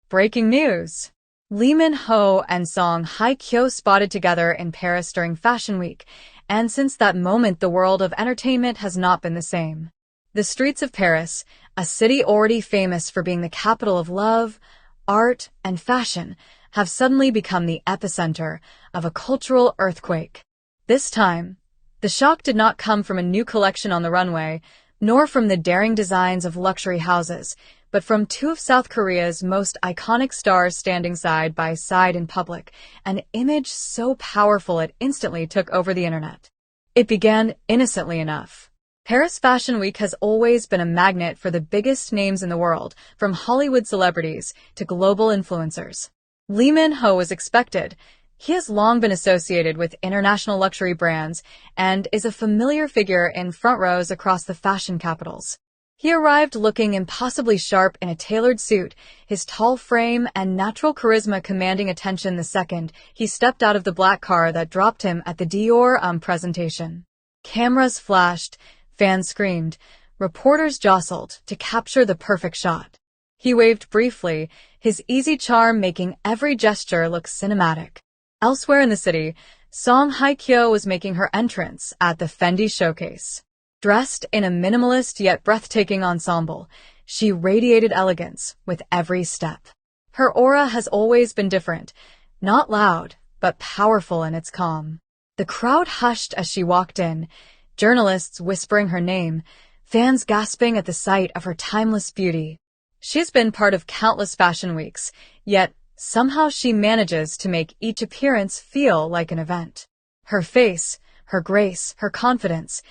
Breaking news! Lee Min-ho and Song Hye Kyo spotted together in Paris during Fashion Week, and since that moment the world of entertainment has not been the same. The streets of Paris, a city already famous for being the capital of love, art, and fashion, have suddenly become the epicenter of a cultural earthquake. This time, the shock did not come from a new collection on the runway, nor from the daring designs of luxury houses, but from two of South Korea's most iconic stars standing side by side in public, an image so powerful it instantly took over the internet. It began innocently enough. Paris Fashion Week has always been a magnet for the biggest names in the world, from Hollywood celebrities to global influencers. Lee Min-ho was expected. He has long been associated with international luxury brands and is a familiar figure in front rows across the fashion capitals. He arrived looking impossibly sharp in a tailored suit, his tall frame and natural charisma commanding attention the second he stepped out of the black car that dropped him at the Dior presentation. Cameras flashed, fans screamed, reporters jostled to capture the perfect shot. He waved briefly, his easy charm making every gesture look cinematic. Elsewhere in the city, Song Hye Kyo was making her entrance at the Fendi showcase. Dressed in a minimalist yet breathtaking ensemble, she radiated elegance with every step. Her aura has always been different, not loud, but powerful in its calm. The crowd hushed as she walked in, journalists whispering her name, fans gasping at the sight of her timeless beauty. She's been part of countless fashion weeks, yet somehow she manages to make each appearance feel like an event. Her face, her grace, her confidence,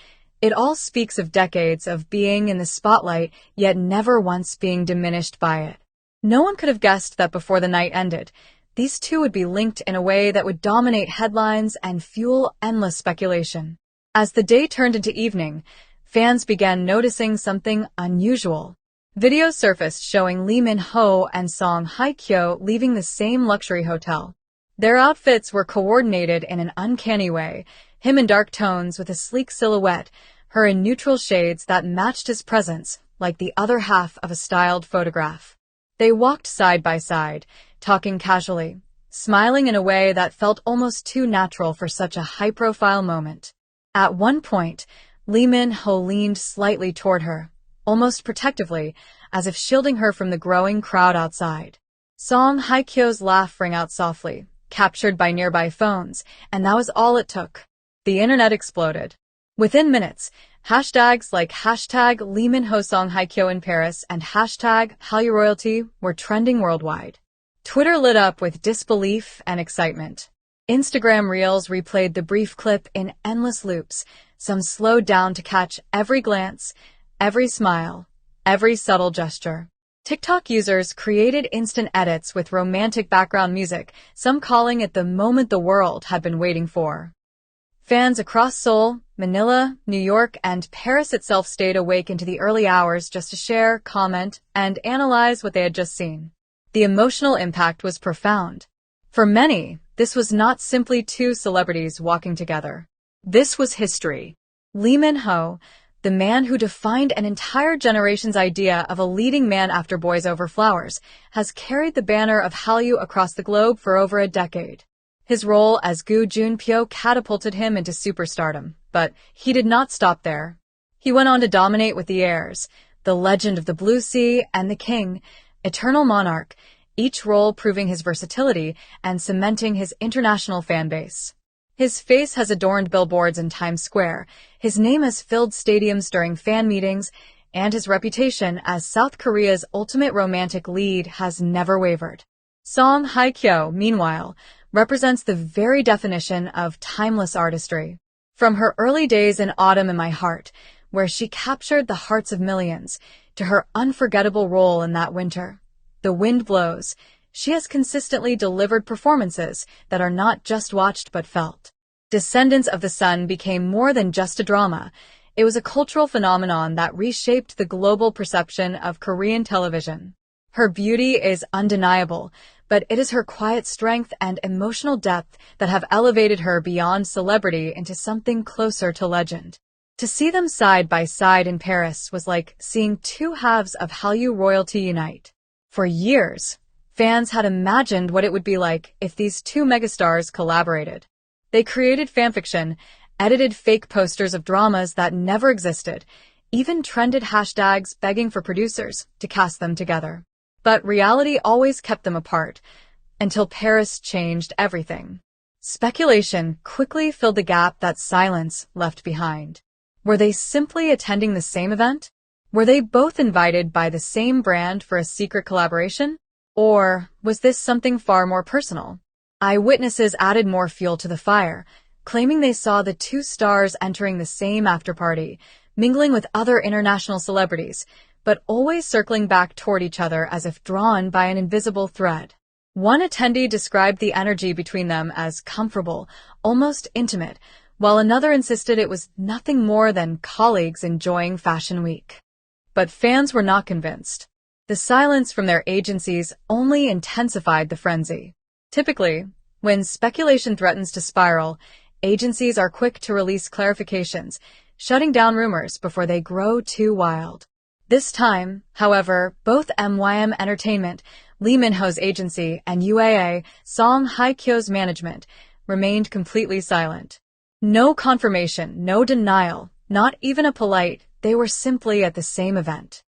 it all speaks of decades of being in the spotlight, yet never once being diminished by it. No one could have guessed that before the night ended, these two would be linked in a way that would dominate headlines and fuel endless speculation. As the day turned into evening, fans began noticing something unusual. Videos surfaced showing Lee Min-ho and Song Hye Kyo leaving the same luxury hotel. Their outfits were coordinated in an uncanny way, him in dark tones with a sleek silhouette, her in neutral shades that matched his presence like the other half of a styled photograph. They walked side by side, talking casually, smiling in a way that felt almost too natural for such a high-profile moment. At one point, Lee Min-ho leaned slightly toward her, almost protectively, as if shielding her from the growing crowd outside. Song Hye Kyo's laugh rang out softly, captured by nearby phones, and that was all it took. The internet exploded. Within minutes, hashtags like hashtag Lee Min-ho Song Hye Kyo in Paris and hashtag Hallyu Royalty were trending worldwide. Twitter lit up with disbelief and excitement. Instagram Reels replayed the brief clip in endless loops, some slowed down to catch every glance, every smile, every subtle gesture. TikTok users created instant edits with romantic background music, some calling it the moment the world had been waiting for. Fans across Seoul, Manila, New York, and Paris itself stayed awake into the early hours just to share, comment, and analyze what they had just seen. The emotional impact was profound. For many, this was not simply two celebrities walking together. This was history. Lee Min-ho, the man who defined an entire generation's idea of a leading man after Boys Over Flowers, has carried the banner of Hallyu across the globe for over a decade. His role as Gu Junpyo catapulted him into superstardom, but he did not stop there. He went on to dominate with the heirs, the legend of the Blue Sea and the King, eternal monarch, each role proving his versatility and cementing his international fan base. His face has adorned billboards in Times Square, his name has filled stadiums during fan meetings, and his reputation as South Korea's ultimate romantic lead has never wavered. Song Hye Kyo, meanwhile, represents the very definition of timeless artistry. From her early days in Autumn in My Heart, where she captured the hearts of millions, to her unforgettable role in That Winter, The Wind Blows, she has consistently delivered performances that are not just watched but felt. Descendants of the Sun became more than just a drama. It was a cultural phenomenon that reshaped the global perception of Korean television. Her beauty is undeniable, but it is her quiet strength and emotional depth that have elevated her beyond celebrity into something closer to legend. To see them side by side in Paris was like seeing two halves of Hallyu royalty unite. For years, Fans had imagined what it would be like if these two megastars collaborated. They created fanfiction, edited fake posters of dramas that never existed, even trended hashtags begging for producers to cast them together. But reality always kept them apart, until Paris changed everything. Speculation quickly filled the gap that silence left behind. Were they simply attending the same event? Were they both invited by the same brand for a secret collaboration? Or was this something far more personal? Eyewitnesses added more fuel to the fire, claiming they saw the two stars entering the same after-party, mingling with other international celebrities, but always circling back toward each other as if drawn by an invisible thread. One attendee described the energy between them as comfortable, almost intimate, while another insisted it was nothing more than colleagues enjoying Fashion Week. But fans were not convinced. The silence from their agencies only intensified the frenzy. Typically, when speculation threatens to spiral, agencies are quick to release clarifications, shutting down rumors before they grow too wild. This time, however, both MYM Entertainment, Lee Min-ho's agency, and UAA, Song Hye Kyo's management, remained completely silent. No confirmation, no denial, not even a polite, they were simply at the same event.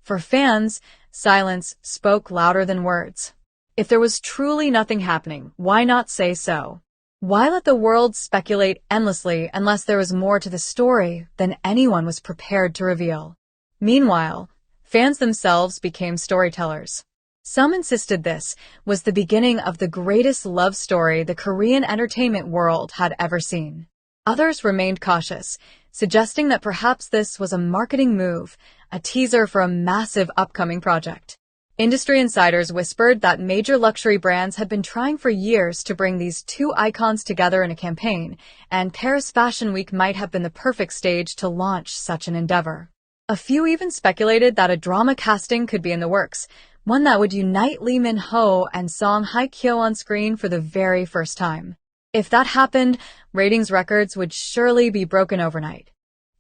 For fans, silence spoke louder than words. If there was truly nothing happening, why not say so? Why let the world speculate endlessly unless there was more to the story than anyone was prepared to reveal? Meanwhile, fans themselves became storytellers. Some insisted this was the beginning of the greatest love story the Korean entertainment world had ever seen. Others remained cautious, suggesting that perhaps this was a marketing move, a teaser for a massive upcoming project. Industry insiders whispered that major luxury brands had been trying for years to bring these two icons together in a campaign, and Paris Fashion Week might have been the perfect stage to launch such an endeavor. A few even speculated that a drama casting could be in the works, one that would unite Lee Min-ho and Song Hye Kyo on screen for the very first time. If that happened, ratings records would surely be broken overnight.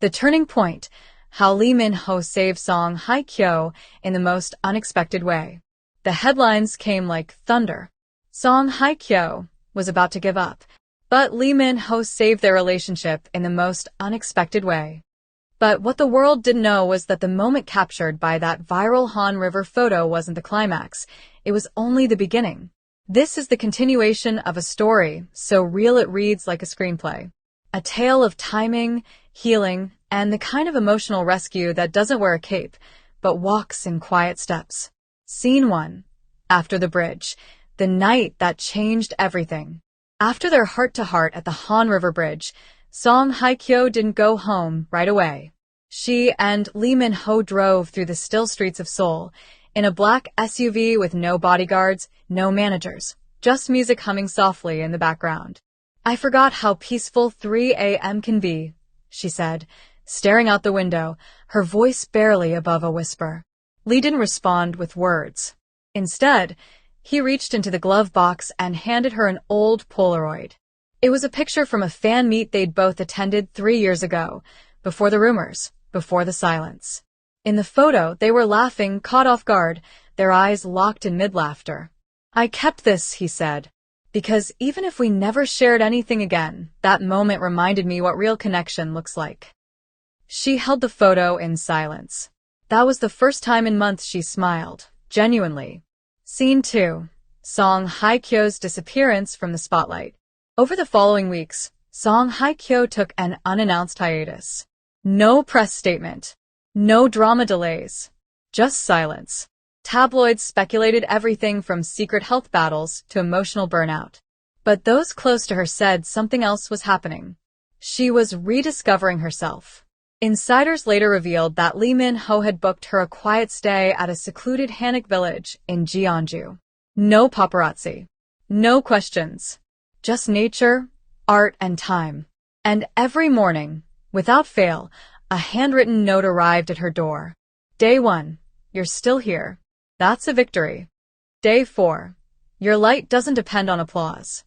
The turning point: how Lee Min-ho saved Song Hye Kyo in the most unexpected way. The headlines came like thunder. Song Hye Kyo was about to give up, but Lee Min-ho saved their relationship in the most unexpected way. But what the world didn't know was that the moment captured by that viral Han River photo wasn't the climax. It was only the beginning. This is the continuation of a story so real it reads like a screenplay. A tale of timing, healing, and the kind of emotional rescue that doesn't wear a cape, but walks in quiet steps. Scene 1. After the bridge. The night that changed everything. After their heart-to-heart at the Han River Bridge, Song Hye Kyo didn't go home right away. She and Lee Min-ho drove through the still streets of Seoul, in a black SUV with no bodyguards, no managers, just music humming softly in the background. "I forgot how peaceful 3 a.m. can be," she said, staring out the window, her voice barely above a whisper. Lee didn't respond with words. Instead, he reached into the glove box and handed her an old Polaroid. It was a picture from a fan meet they'd both attended 3 years ago, before the rumors, before the silence. In the photo, they were laughing, caught off guard, their eyes locked in mid-laughter. "I kept this," he said, "because even if we never shared anything again, that moment reminded me what real connection looks like." She held the photo in silence. That was the first time in months she smiled, genuinely. Scene 2. Song Hye Kyo's disappearance from the spotlight. Over the following weeks, Song Hye Kyo took an unannounced hiatus. No press statement. No drama delays. Just silence. Tabloids speculated everything from secret health battles to emotional burnout. But those close to her said something else was happening. She was rediscovering herself. Insiders later revealed that Lee Min-ho had booked her a quiet stay at a secluded Hanok village in Jeonju. No paparazzi. No questions. Just nature, art, and time. And every morning, without fail, a handwritten note arrived at her door. Day 1. You're still here. That's a victory. Day 4. Your light doesn't depend on applause.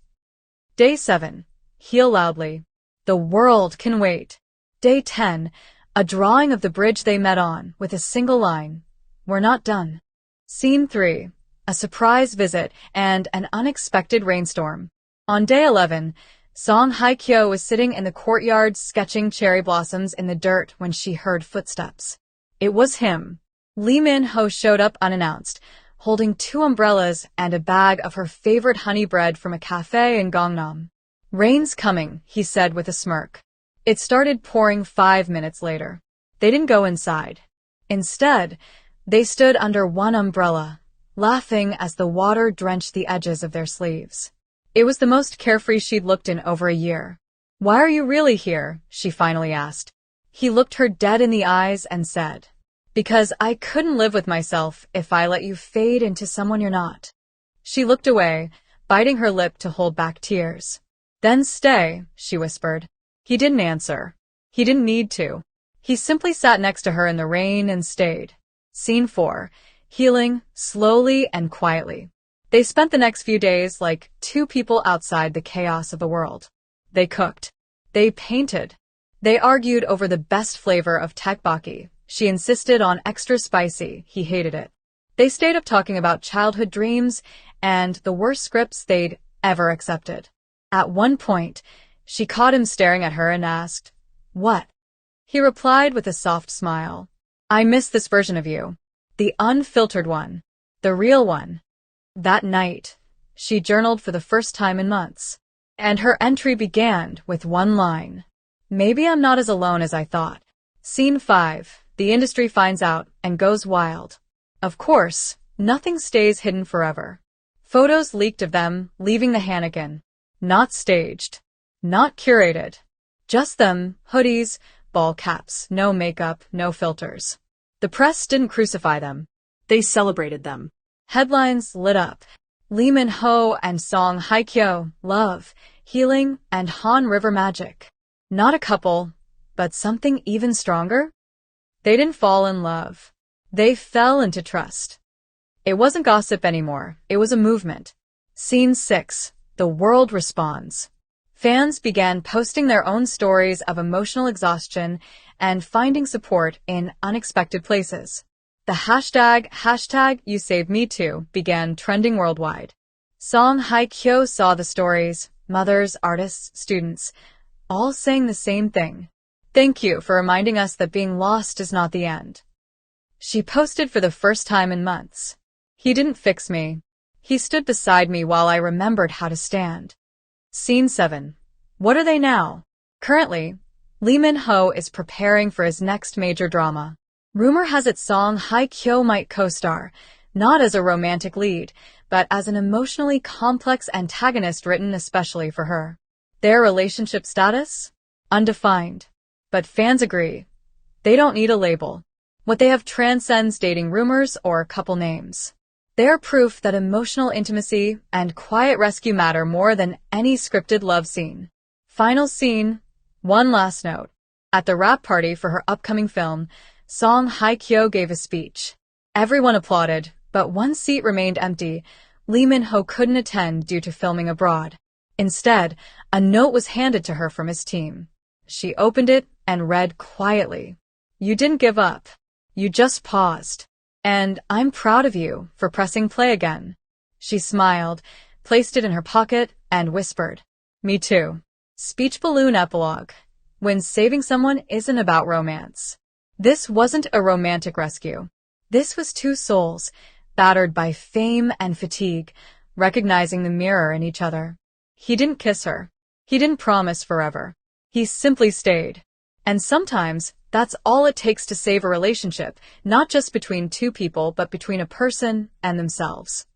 Day 7. Heal loudly. The world can wait. Day 10. A drawing of the bridge they met on, with a single line. We're not done. Scene 3. a surprise visit, and an unexpected rainstorm. On day 11, Hye Kyo was sitting in the courtyard sketching cherry blossoms in the dirt when she heard footsteps. It was him. Lee Min-ho showed up unannounced, holding 2 umbrellas and a bag of her favorite honey bread from a cafe in Gangnam. "Rain's coming," he said with a smirk. It started pouring 5 minutes later. They didn't go inside. Instead, they stood under one umbrella, laughing as the water drenched the edges of their sleeves. It was the most carefree she'd looked in over a year. "Why are you really here?" she finally asked. He looked her dead in the eyes and said, "Because I couldn't live with myself if I let you fade into someone you're not." She looked away, biting her lip to hold back tears. "Then stay," she whispered. He didn't answer. He didn't need to. He simply sat next to her in the rain and stayed. Scene 4. Healing, slowly and quietly. They spent the next few days like 2 people outside the chaos of the world. They cooked. They painted. They argued over the best flavor of tteokbokki. She insisted on extra spicy. He hated it. They stayed up talking about childhood dreams and the worst scripts they'd ever accepted. At one point, she caught him staring at her and asked, "What?" He replied with a soft smile, "I miss this version of you. The unfiltered one. The real one." That night, she journaled for the first time in months. And her entry began with one line. "Maybe I'm not as alone as I thought." Scene 5. The industry finds out and goes wild. Of course, nothing stays hidden forever. Photos leaked of them leaving the Hanneken. Not staged. Not curated. Just them, hoodies, ball caps, no makeup, no filters. The press didn't crucify them. They celebrated them. Headlines lit up. Lee Min-ho and Hye Kyo, love, healing, and Han River magic. Not a couple, but something even stronger? They didn't fall in love. They fell into trust. It wasn't gossip anymore. It was a movement. Scene 6. The world responds. Fans began posting their own stories of emotional exhaustion and finding support in unexpected places. The hashtag You Saved Me Too began trending worldwide. Hye Kyo saw the stories, mothers, artists, students, all saying the same thing. "Thank you for reminding us that being lost is not the end." She posted for the first time in months. "He didn't fix me. He stood beside me while I remembered how to stand." Scene 7. What are they now? Currently, Lee Min-ho is preparing for his next major drama. Rumor has it Hye Kyo might co-star, not as a romantic lead, but as an emotionally complex antagonist written especially for her. Their relationship status? Undefined. But fans agree. They don't need a label. What they have transcends dating rumors or couple names. They're proof that emotional intimacy and quiet rescue matter more than any scripted love scene. Final scene. One last note. At the wrap party for her upcoming film, Hye Kyo gave a speech. Everyone applauded, but one seat remained empty. Lee Min-ho couldn't attend due to filming abroad. Instead, a note was handed to her from his team. She opened it and read quietly. "You didn't give up. You just paused. And I'm proud of you for pressing play again." She smiled, placed it in her pocket, and whispered, "Me too." Speech balloon epilogue. When saving someone isn't about romance. This wasn't a romantic rescue. This was 2 souls, battered by fame and fatigue, recognizing the mirror in each other. He didn't kiss her. He didn't promise forever. He simply stayed. And sometimes, that's all it takes to save a relationship, not just between 2 people but between a person and themselves.